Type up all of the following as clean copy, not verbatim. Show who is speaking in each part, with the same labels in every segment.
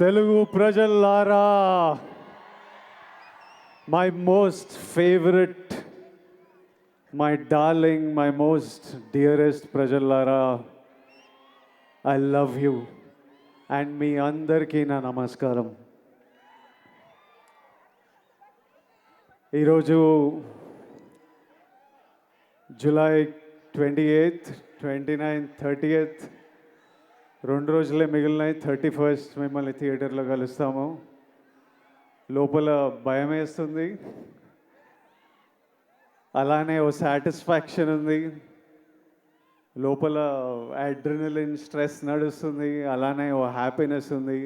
Speaker 1: తెలుగు ప్రజల్లారా, my most favourite, my darling, my most dearest ప్రజల్లారా, I love you and మీ అందరికీ నా నమస్కారం. ఈరోజు జూలై 28th, 29th, 30th 2 రోజులే మిగిలినాయి. 31st మిమ్మల్ని థియేటర్లో కలుస్తాము. లోపల భయం వేస్తుంది, అలానే ఓ సాటిస్ఫాక్షన్ ఉంది. లోపల అడ్రినలిన్ స్ట్రెస్ నడుస్తుంది, అలానే ఓ హ్యాపీనెస్ ఉంది.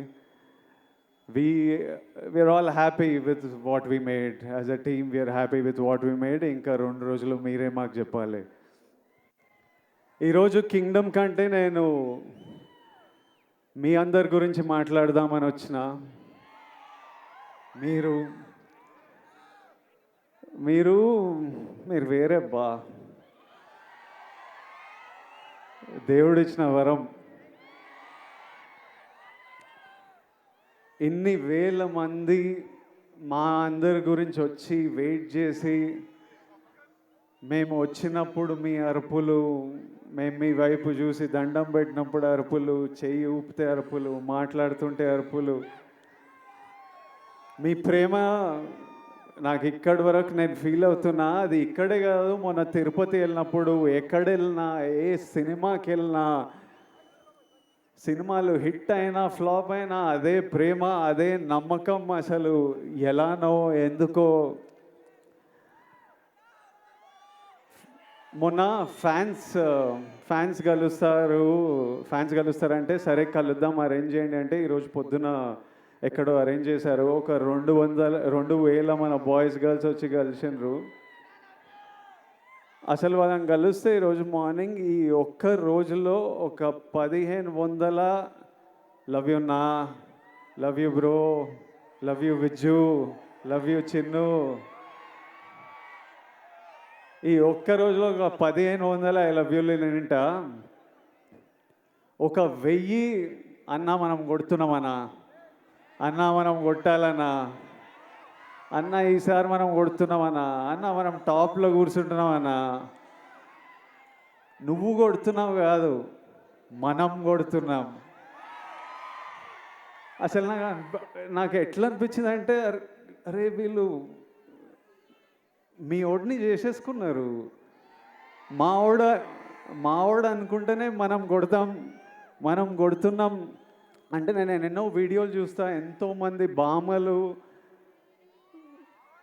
Speaker 1: We are all happy with what we made. As a team we are happy with what we made. ఇంకా 2 రోజులు మీరే మాకు చెప్పాలి. ఈరోజు కింగ్డమ్ కంటే నేను మీ అందరి గురించి మాట్లాడదామని వచ్చిన. మీరు మీరు మీరు వేరే బా, దేవుడిచ్చిన వరం. ఇన్ని వేల మంది మా అందరి గురించి వచ్చి వెయిట్ చేసి, మేము వచ్చినప్పుడు మీ అరుపులు, మేము మీ వైపు చూసి దండం పెట్టినప్పుడు అరుపులు, చెయ్యి ఊపితే అరుపులు, మాట్లాడుతుంటే అరుపులు, మీ ప్రేమ నాకు ఇక్కడి వరకు నేను ఫీల్ అవుతున్నా. అది ఇక్కడే కాదు, మొన్న తిరుపతి వెళ్ళినప్పుడు, ఎక్కడ వెళ్ళినా, ఏ సినిమాకి వెళ్ళినా, సినిమాలు హిట్ అయినా ఫ్లాప్ అయినా అదే ప్రేమ, అదే నమ్మకం. అసలు ఎలానో ఎందుకో. మొన్న ఫ్యాన్స్ కలుస్తారంటే సరే కలుద్దాం, అరేంజ్ చేయండి అంటే ఈరోజు పొద్దున ఎక్కడో అరేంజ్ చేశారు. ఒక 2,000 మన బాయ్స్ గర్ల్స్ వచ్చి కలిసినారు. అసలు వాళ్ళని కలిస్తే ఈరోజు మార్నింగ్ ఈ ఒక్క రోజులో ఒక 1,500 లవ్ యూ నా, love you bro, love you Vijju, love you Chinnu, ఈ ఒక్క రోజులో ఒక 1,500 ఐ లవ్ యూలు నింట. ఒక 1000 అన్నా మనం కొడుతున్నామన్నా, అన్నా మనం కొట్టాలన్నా, అన్న ఈసారి మనం కొడుతున్నామన్నా, అన్న మనం టాప్లో కూర్చుంటున్నామన్నా. నువ్వు కొడుతున్నావు కాదు, మనం కొడుతున్నాం. అసలు నాకు ఎట్లా అనిపించింది అంటే, అరే వీళ్ళు మీ ఓడిని చేసేసుకున్నారు. మావాడు అనుకుంటేనే మనం కొడుతున్నాం అంటే. నేను ఎన్నో వీడియోలు చూస్తా, ఎంతోమంది బామ్మలు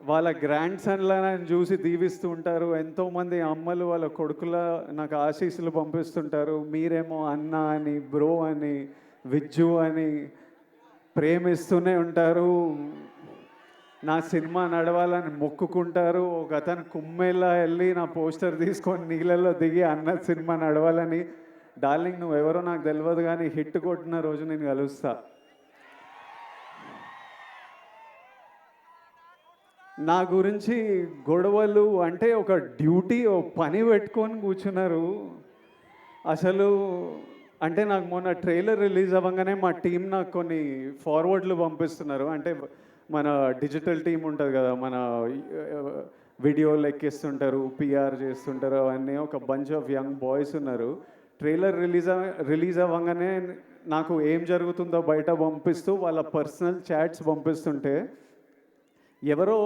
Speaker 1: వాళ్ళ గ్రాండ్ సన్లను చూసి దీవిస్తూ ఉంటారు. ఎంతోమంది అమ్మలు వాళ్ళ కొడుకుల నాకు ఆశీస్సులు పంపిస్తుంటారు. మీరేమో అన్న అని, బ్రో అని, విజ్జు అని ప్రేమిస్తూనే ఉంటారు. నా సినిమా నడవాలని మొక్కుకుంటారు. ఒక అతను కుమ్మెల్లా వెళ్ళి నా పోస్టర్ తీసుకొని నీళ్ళల్లో దిగి అన్న సినిమా నడవాలని. డార్లింగ్ నువ్వెవరో నాకు తెలియదు, కానీ హిట్ కొట్టిన రోజు నేను కలుస్తా. నా గురించి గొడవలు అంటే ఒక డ్యూటీ, ఓ పని పెట్టుకొని కూర్చున్నారు. అసలు అంటే నాకు మొన్న ట్రైలర్ రిలీజ్ అవ్వగానే మా టీం నాకు కొన్ని ఫార్వర్డ్లు పంపిస్తున్నారు. అంటే మన డిజిటల్ టీం ఉంటుంది కదా, మన వీడియోలు ఎక్కిస్తుంటారు, పిఆర్ చేస్తుంటారు, అవన్నీ ఒక బంచ్ ఆఫ్ యంగ్ బాయ్స్ ఉన్నారు. ట్రైలర్ రిలీజ్ అవ్వగానే నాకు ఏం జరుగుతుందో బయట పంపిస్తూ వాళ్ళ పర్సనల్ చాట్స్ పంపిస్తుంటే, ఎవరో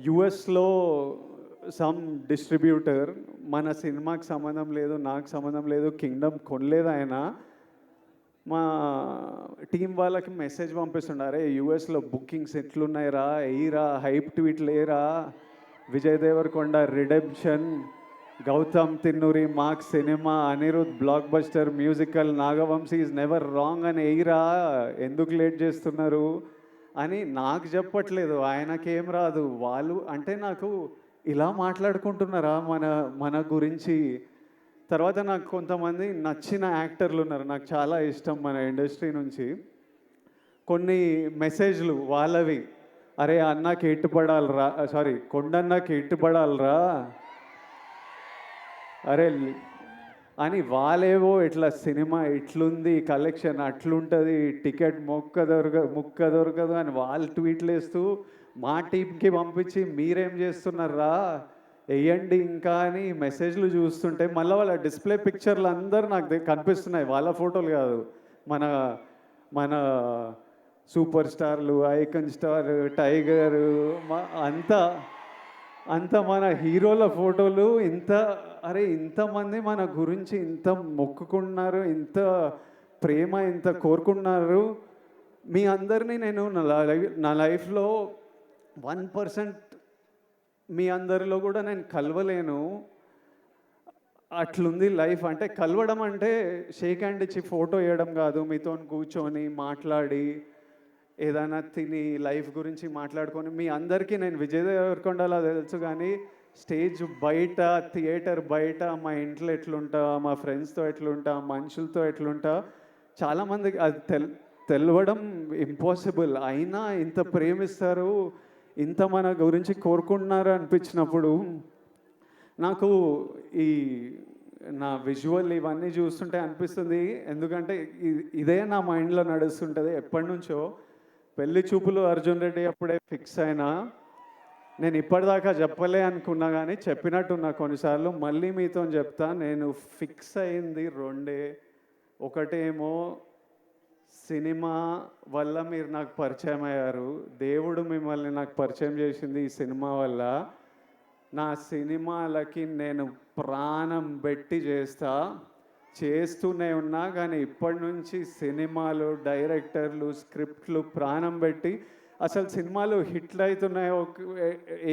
Speaker 1: యుఎస్లో సమ్ డిస్ట్రిబ్యూటర్, మన సినిమాకి సంబంధం లేదు, నాకు సంబంధం లేదు, కింగ్డమ్ కొనలేదు ఆయన, మా టీం వాళ్ళకి మెసేజ్ పంపిస్తున్నారే, యూఎస్లో బుకింగ్స్ ఎట్లున్నాయిరా, ఎయిరా, హైప్ ట్వీట్లు ఏరా, విజయ్ దేవరకొండ రిడెంప్షన్, గౌతమ్ తిన్నూరి మార్క్ సినిమా, Anirudh blockbuster musical, Nagavamsi is never wrong అని ఎయిరా, ఎందుకు లేట్ చేస్తున్నారు అని నాకు చెప్పట్లేదు. ఆయనకేం రాదు. వాళ్ళు అంటే నాకు ఇలా మాట్లాడుకుంటున్నారా మన గురించి. తర్వాత నాకు కొంతమంది నచ్చిన యాక్టర్లు ఉన్నారు, నాకు చాలా ఇష్టం మన ఇండస్ట్రీ నుంచి. కొన్ని మెసేజ్లు వాళ్ళవి, అరే అన్నకి ఎట్టుపడాలరా, సారీ కొండన్నకి ఎట్టుపడాలరా, అరే అని వాళ్ళేవో ఇట్లా సినిమా ఇట్లుంది, కలెక్షన్ అట్లుంటుంది, టికెట్ ముక్క దొరకదు అని వాళ్ళు ట్వీట్లు వేస్తూ మా టీంకి పంపించి మీరేం చేస్తున్నారా వేయండి ఇంకా అని మెసేజ్లు చూస్తుంటే మళ్ళీ వాళ్ళ డిస్ప్లే పిక్చర్లు అందరూ నాకు కనిపిస్తున్నాయి, వాళ్ళ ఫోటోలు కాదు, మన మన సూపర్ స్టార్లు, ఐకన్ స్టార్, టైగర్, అంతా అంత మన హీరోల ఫోటోలు. అరే ఇంతమంది మన గురించి ఇంత మొక్కుకున్నారు, ఇంత ప్రేమ ఇంత కోరుకున్నారు. మీ అందరినీ నేను నా లైఫ్లో 1% మీ అందరిలో కూడా నేను కలవలేను. అట్లుంది లైఫ్. అంటే కలవడం అంటే షేక్ హ్యాండ్ ఇచ్చి ఫోటో వేయడం కాదు, మీతో కూర్చొని మాట్లాడి ఏదైనా తిని లైఫ్ గురించి మాట్లాడుకొని. మీ అందరికీ నేను విజయ్ దేవరకొండలా తెలుసు, కానీ స్టేజ్ బయట, థియేటర్ బయట, మా ఇంట్లో ఎట్లుంటా, మా ఫ్రెండ్స్తో ఎట్లుంటా, మనుషులతో ఎట్లుంటా, చాలామందికి అది తెలవడం ఇంపాసిబుల్. అయినా ఇంత ప్రేమిస్తారు, ఇంత మన గురించి కోరుకుంటున్నారు అనిపించినప్పుడు నాకు ఈ నా విజువల్ ఇవన్నీ చూస్తుంటే అనిపిస్తుంది. ఎందుకంటే ఇదే నా మైండ్లో నడుస్తుంటుంది ఎప్పటి నుంచో. పెళ్లి చూపులు అర్జున్ రెడ్డి అప్పుడే ఫిక్స్ అయినా, నేను ఇప్పటిదాకా చెప్పలే అనుకున్నా కానీ చెప్పినట్టున్నా కొన్నిసార్లు. మళ్ళీ మీతో చెప్తా, నేను ఫిక్స్ అయింది రెండే. ఒకటేమో సినిమా వల్ల మీరు నాకు పరిచయం అయ్యారు, దేవుడు మిమ్మల్ని నాకు పరిచయం చేసింది ఈ సినిమా వల్ల. నా సినిమాలకి నేను ప్రాణం పెట్టి చేస్తూనే ఉన్నా, కానీ ఇప్పటి నుంచి సినిమాలు, డైరెక్టర్లు, స్క్రిప్ట్లు ప్రాణం పెట్టి, అసలు సినిమాలు హిట్లు అవుతున్నాయో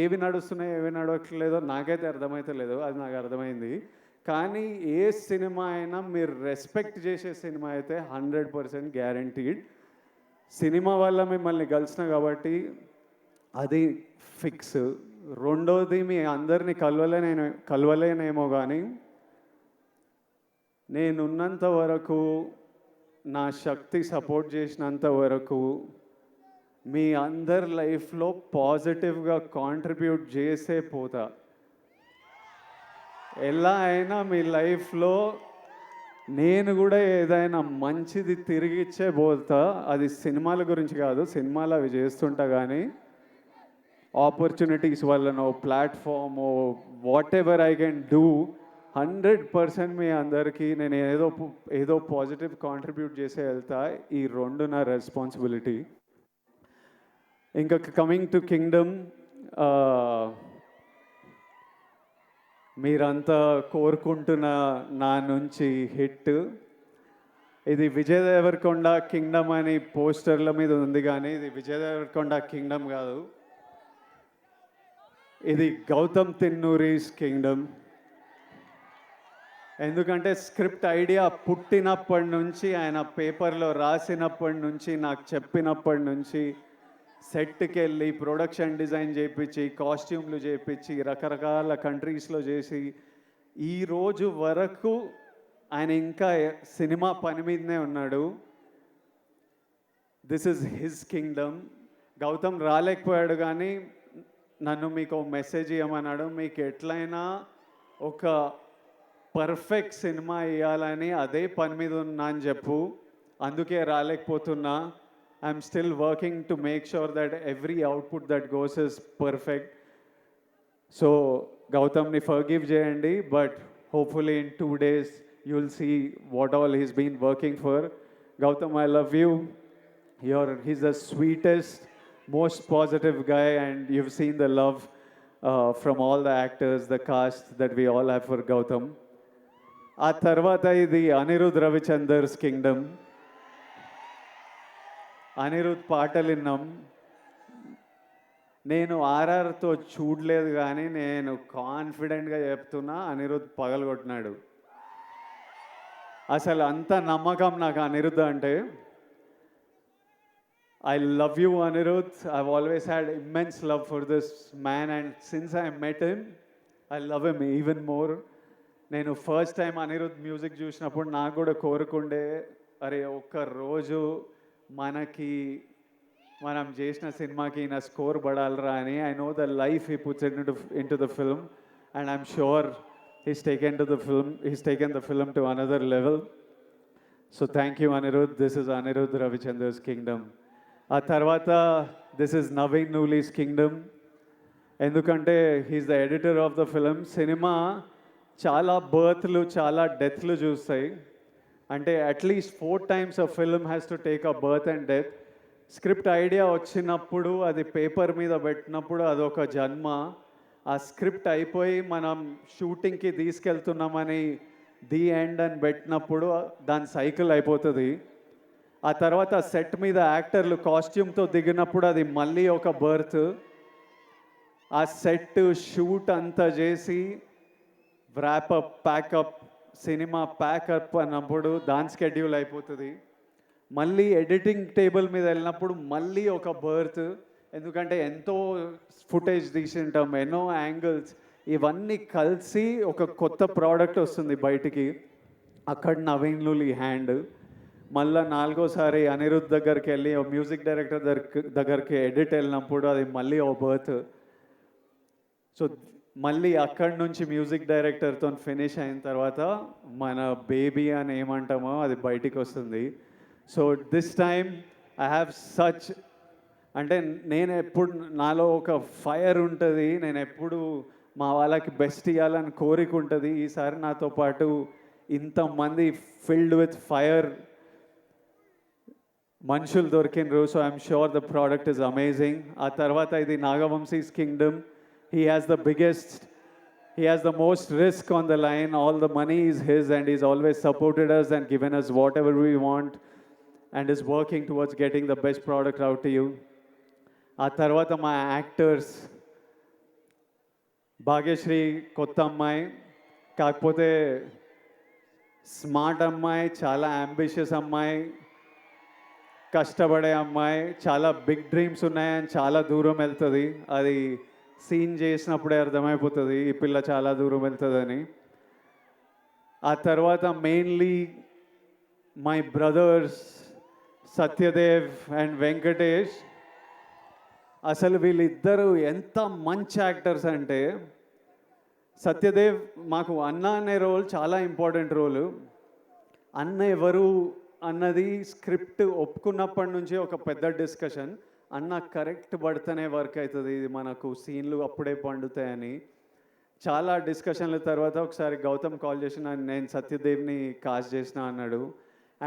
Speaker 1: ఏవి నడుస్తున్నాయో ఏవి నడవట్లేదో నాకైతే అర్థమవుతలేదు, అది నాకు అర్థమైంది. కానీ ఏ సినిమా అయినా మీరు రెస్పెక్ట్ చేసే సినిమా అయితే 100% గ్యారంటీడ్. సినిమా వల్ల మిమ్మల్ని కలిసిన కాబట్టి అది ఫిక్స్. రెండోది, మీ అందరినీ కలవలేనేమో కానీ నేనున్నంత వరకు, నా శక్తి సపోర్ట్ చేసినంత వరకు మీ అందరి లైఫ్లో పాజిటివ్గా కాంట్రిబ్యూట్ చేసే పోతా. ఎలా అయినా మీ లైఫ్లో నేను కూడా ఏదైనా మంచిది తిరిగిచ్చే పోతా. అది సినిమాల గురించి కాదు, సినిమాలు అవి చేస్తుంటా, కానీ ఆపర్చునిటీస్ వల్లనో, ప్లాట్ఫామో, whatever I can do, 100% మీ అందరికీ నేను ఏదో పాజిటివ్ కాంట్రిబ్యూట్ చేసే వెళ్తా. ఈ రెండు నా రెస్పాన్సిబిలిటీ. ఇంకా కమింగ్ టు కింగ్డమ్, మీరంతా కోరుకుంటున్న నా నుంచి హిట్. ఇది విజయ్ దేవరకొండ కింగ్డమ్ అని పోస్టర్ల మీద ఉంది, కానీ ఇది విజయ్ దేవరకొండ కింగ్డమ్ కాదు, ఇది గౌతమ్ తిన్నూరీస్ కింగ్డమ్. ఎందుకంటే స్క్రిప్ట్ ఐడియా పుట్టినప్పటి నుంచి, ఆయన పేపర్లో రాసినప్పటి నుంచి, నాకు చెప్పినప్పటి నుంచి, సెట్కి వెళ్ళి ప్రొడక్షన్ డిజైన్ చేయించి, కాస్ట్యూమ్లు చేయించి, రకరకాల కంట్రీస్లో చేసి, ఈరోజు వరకు ఆయన ఇంకా సినిమా పని మీదనే ఉన్నాడు. This is his kingdom. Gautam రాలేకపోయాడు, కానీ నన్ను మీకు మెసేజ్ ఇవ్వమన్నాడు. మీకు ఎట్లయినా ఒక పర్ఫెక్ట్ సినిమా ఇవ్వాలని అదే పని మీద ఉన్నా అని చెప్పు, అందుకే రాలేకపోతున్నా. I'm still working to make sure that every output that goes is perfect. So గౌతమ్ని ఫర్గివ్ చేయండి, but hopefully in 2 days you will see what all he's been working for. Gautam, I love you. He's the sweetest, most positive guy, and you've seen the love from all the actors, the cast that we all have for Gautam. ఆ తర్వాత ఇది Anirudh రవిచందర్స్ Kingdom. Anirudh పాటలు విన్నాం. నేను ఆర్ఆర్తో చూడలేదు, కానీ నేను కాన్ఫిడెంట్గా చెప్తున్నా, అనిరుద్ పగలగొట్టినాడు. అసలు అంత నమ్మకం నాకు అనిరుద్ అంటే. I love you, Anirudh. I've always had immense love for this man, and since I met him, I love him even more. నేను ఫస్ట్ టైం అనిరుద్ మ్యూజిక్ చూసినప్పుడు నాకు కూడా కోరుకుండే, అరే ఒక్క రోజు మనం చేసిన సినిమాకి నా స్కోర్ పడాలరా అని. I know the life he puts in to the film, and I'm sure he's taken the film to another level. So thank you, Anirudh. This is Anirudh Ravichandra's Kingdom. ఆ తర్వాత this is Naveen Nooli's Kingdom. ఎందుకంటే he's the editor of the film. Cinema చాలా బర్త్లు చాలా డెత్లు చూస్తాయి. అంటే at least 4 times a film has to take a birth and death. Script idea వచ్చినప్పుడు అది paper మీద పెట్టినప్పుడు అదొక జన్మ. ఆ స్క్రిప్ట్ అయిపోయి మనం షూటింగ్కి తీసుకెళ్తున్నామని ది ఎండ్ అని పెట్టినప్పుడు దాని సైకిల్ అయిపోతుంది. ఆ తర్వాత సెట్ మీద యాక్టర్లు కాస్ట్యూమ్తో దిగినప్పుడు అది మళ్ళీ ఒక బర్త్. ఆ సెట్ షూట్ అంతా చేసి వ్రాపప్ ప్యాకప్ సినిమా ప్యాకప్ అన్నప్పుడు దాని స్కెడ్యూల్ అయిపోతుంది. మళ్ళీ ఎడిటింగ్ టేబుల్ మీద వెళ్ళినప్పుడు మళ్ళీ ఒక బర్త్. ఎందుకంటే ఎంతో ఫుటేజ్ తీసింటాం, ఎన్నో యాంగిల్స్, ఇవన్నీ కలిసి ఒక కొత్త ప్రోడక్ట్ వస్తుంది బయటికి. అక్కడ నవీన్ లూలి హ్యాండ్. మళ్ళీ 4వసారి అనిరుద్ధ్ దగ్గరికి వెళ్ళి మ్యూజిక్ డైరెక్టర్ దగ్గరికి ఎడిట్ వెళ్ళినప్పుడు అది మళ్ళీ ఓ బర్త్. సో మళ్ళీ అక్కడి నుంచి మ్యూజిక్ డైరెక్టర్తో ఫినిష్ అయిన తర్వాత మన బేబీ అని ఏమంటామో అది బయటికి వస్తుంది. So this time I have such, అంటే నేను ఎప్పుడు నాలో ఒక ఫైర్ ఉంటుంది, నేను ఎప్పుడు మా వాళ్ళకి బెస్ట్ ఇవ్వాలని కోరిక ఉంటుంది. ఈసారి నాతో పాటు ఇంతమంది ఫిల్డ్ విత్ ఫైర్ మనుషులు దొరికినరు. So I'm sure the product is amazing. ఆ తర్వాత ఇది నాగవంశీస్ kingdom. He has the most risk on the line. All the money is his and he's always supported us and given us whatever we want and is working towards getting the best product out to you. ఆ తర్వాత మా actors, Bhagyashree కొత్త అమ్మాయి, కాకపోతే smart అమ్మాయి, చాలా ambitious అమ్మాయి, కష్టపడే అమ్మాయి, చాలా బిగ్ డ్రీమ్స్ ఉన్నాయని చాలా దూరం వెళ్తుంది. అది సీన్ చేసినప్పుడే అర్థమైపోతుంది ఈ పిల్ల చాలా దూరం వెళ్తుందని. ఆ తర్వాత mainly my brothers Satyadev and Venkatesh. అసలు వీళ్ళిద్దరూ ఎంత మంచి యాక్టర్స్ అంటే, సత్యదేవ్ మాకు అన్న అనే రోల్ చాలా ఇంపార్టెంట్ రోలు. అన్న ఎవరు అన్నది స్క్రిప్ట్ ఒప్పుకున్నప్పటి నుంచి ఒక పెద్ద డిస్కషన్. అన్న కరెక్ట్ పడితేనే వర్క్ అవుతుంది, ఇది మనకు సీన్లు అప్పుడే పండుతాయని చాలా డిస్కషన్ల తర్వాత ఒకసారి గౌతమ్ కాల్ చేసిన, నేను సత్యదేవ్ని కాస్ట్ చేసిన అన్నాడు.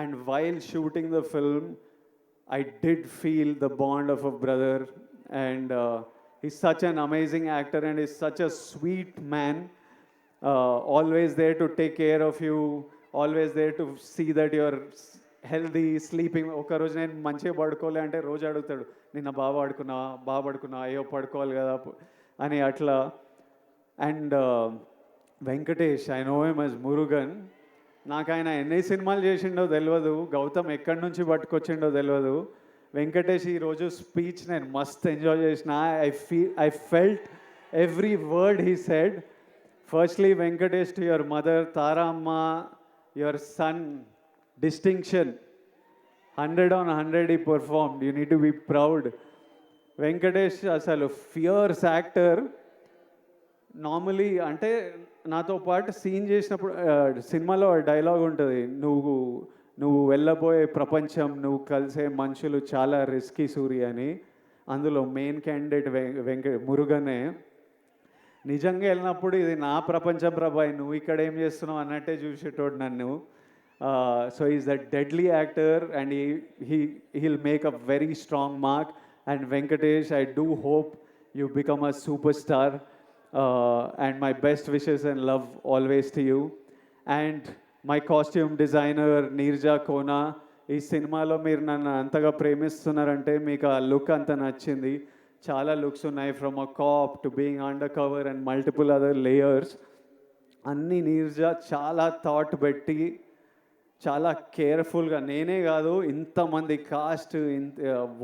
Speaker 1: And while shooting the film I did feel the bond of a brother. And is such an amazing actor and is such a sweet man. Always there to take care of you, always there to see that your healthy sleeping. ఒకరోజు నేను మంచిగా పడుకోలే అంటే రోజు అడుగుతాడు, నిన్న బాగా పడుకున్నా, అయ్యో పడుకోవాలి కదా అని అట్లా. And Venkatesh, I know him as Murugan. నాకు ఆయన ఎన్ని సినిమాలు చేసిండో తెలియదు, గౌతమ్ ఎక్కడి నుంచి పట్టుకొచ్చిండో తెలియదు. వెంకటేష్ ఈరోజు స్పీచ్ నేను మస్త్ ఎంజాయ్ చేసిన. I felt every word he said. Firstly Venkatesh, to your mother Tara అమ్మ, your son distinction 100 on 100 he performed. You need to be proud. Venkatesh అసలు ఫియర్స్ యాక్టర్. నార్మలీ అంటే నాతో పాటు సీన్ చేసినప్పుడు సినిమాలో డైలాగ్ ఉంటుంది, నువ్వు వెళ్ళబోయే ప్రపంచం, నువ్వు కలిసే మనుషులు చాలా రిస్కీ సూరి అని. అందులో మెయిన్ క్యాండిడేట్ మురుగనే. నిజంగా వెళ్ళినప్పుడు ఇది నా ప్రపంచం ప్రభాయ్, నువ్వు ఇక్కడ ఏం చేస్తున్నావు అన్నట్టే చూసేటోడు నన్ను. So he's a deadly actor and he'll make a very strong mark. And Venkatesh, I do hope you become a superstar. And my best wishes and love always to you. And my costume designer Neerja Kona. ఈ సినిమాలో మీరు నన్ను అంతగా ప్రేమిస్తున్నారంటే మీకు ఆ look అంత నచ్చింది. చాలా లుక్స్ ఉన్నాయి, from a cap to being under cover and multiple other layers. అన్నీ నీర్జా చాలా థాట్ పెట్టి చాలా కేర్ఫుల్గా, నేనే కాదు ఇంతమంది కాస్ట్,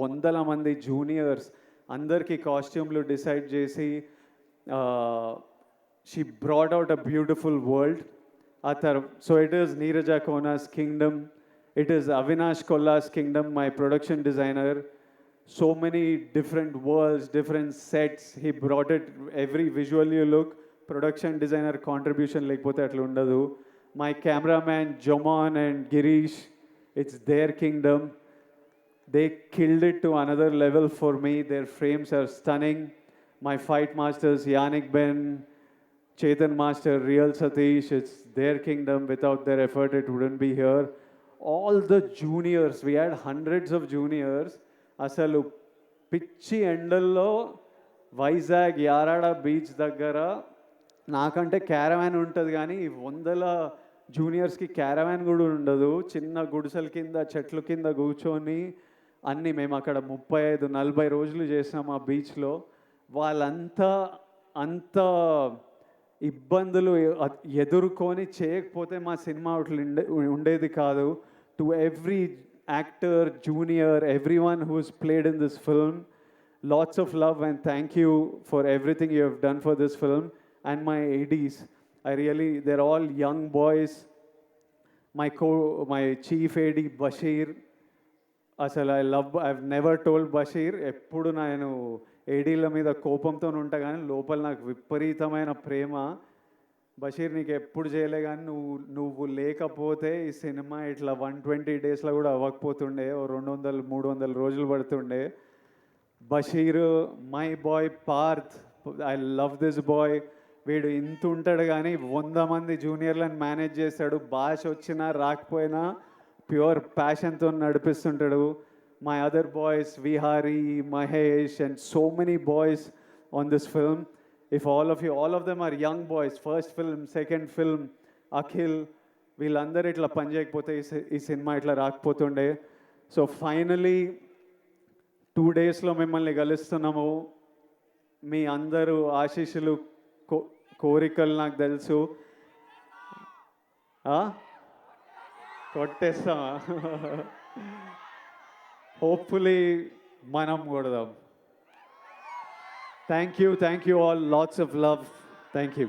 Speaker 1: వందల మంది జూనియర్స్ అందరికీ కాస్ట్యూమ్లు డిసైడ్ చేసి she brought out a beautiful world. Ah so it is Neeraja Kona's kingdom, it is Avinash Kolla's kingdom, my production designer. So many different worlds, different sets. He brought it, every visual you look, production designer contribution లేకపోతే అట్లా ఉండదు. My cameraman Jomon and Girish, it's their kingdom. They killed it to another level for me. Their frames are stunning. My fight masters, Yannick Ben, Chetan Master, Real Satish, it's their kingdom. Without their effort, it wouldn't be here. All the juniors, we had hundreds of juniors. అసలు పిచ్చి ఎండల్లో Vizag Yarada beach దగ్గర నాకంటే caravan ఉంటుంది కానీ ఈ వందల జూనియర్స్కి caravan కూడా ఉండదు. చిన్న గుడిసెల కింద చెట్ల కింద కూర్చొని అన్నీ మేము అక్కడ 35-40 రోజులు చేసాం ఆ బీచ్లో. వాళ్ళంతా అంత ఇబ్బందులు ఎదుర్కొని చేయకపోతే మా సినిమా ఉండేది కాదు. To every actor, junior, everyone who's played in this film, lots of love and thank you for everything you have done for this film. And my ADs, they're all young boys. My chief AD Bashir, అసలు I've never told Bashir, ఎప్పుడు నేను ఏడీల మీద కోపంతో ఉంటా కానీ లోపల నాకు విపరీతమైన ప్రేమ. బషీర్ నీకు ఎప్పుడు చేయలే కానీ నువ్వు లేకపోతే ఈ సినిమా ఇట్లా 120 డేస్లో కూడా అవ్వకపోతుండే, 200-300 రోజులు పడుతుండే. Basheer, my boy Parth, I love this boy. వీడు ఇంత ఉంటాడు కానీ 100 మంది జూనియర్లను మేనేజ్ చేస్తాడు. భాష వచ్చినా రాకపోయినా ప్యూర్ ప్యాషన్తో నడిపిస్తుంటాడు. My other boys, Vihari, Mahesh and so many boys on this film. If all of them are young boys, first film, second film, Akhil, వీళ్ళందరూ ఇట్లా పని చేయకపోతే ఈ సినిమా ఇట్లా రాకపోతుండే. సో ఫైనలీ 2 డేస్లో మిమ్మల్ని కలుస్తున్నాము. మీ అందరూ ఆశీస్సులు, కోరికలు నాకు తెలుసు. కొట్టేస్తామా? హోప్ఫుల్లీ మనం కొడదాం. Thank you all, lots of love. Thank you.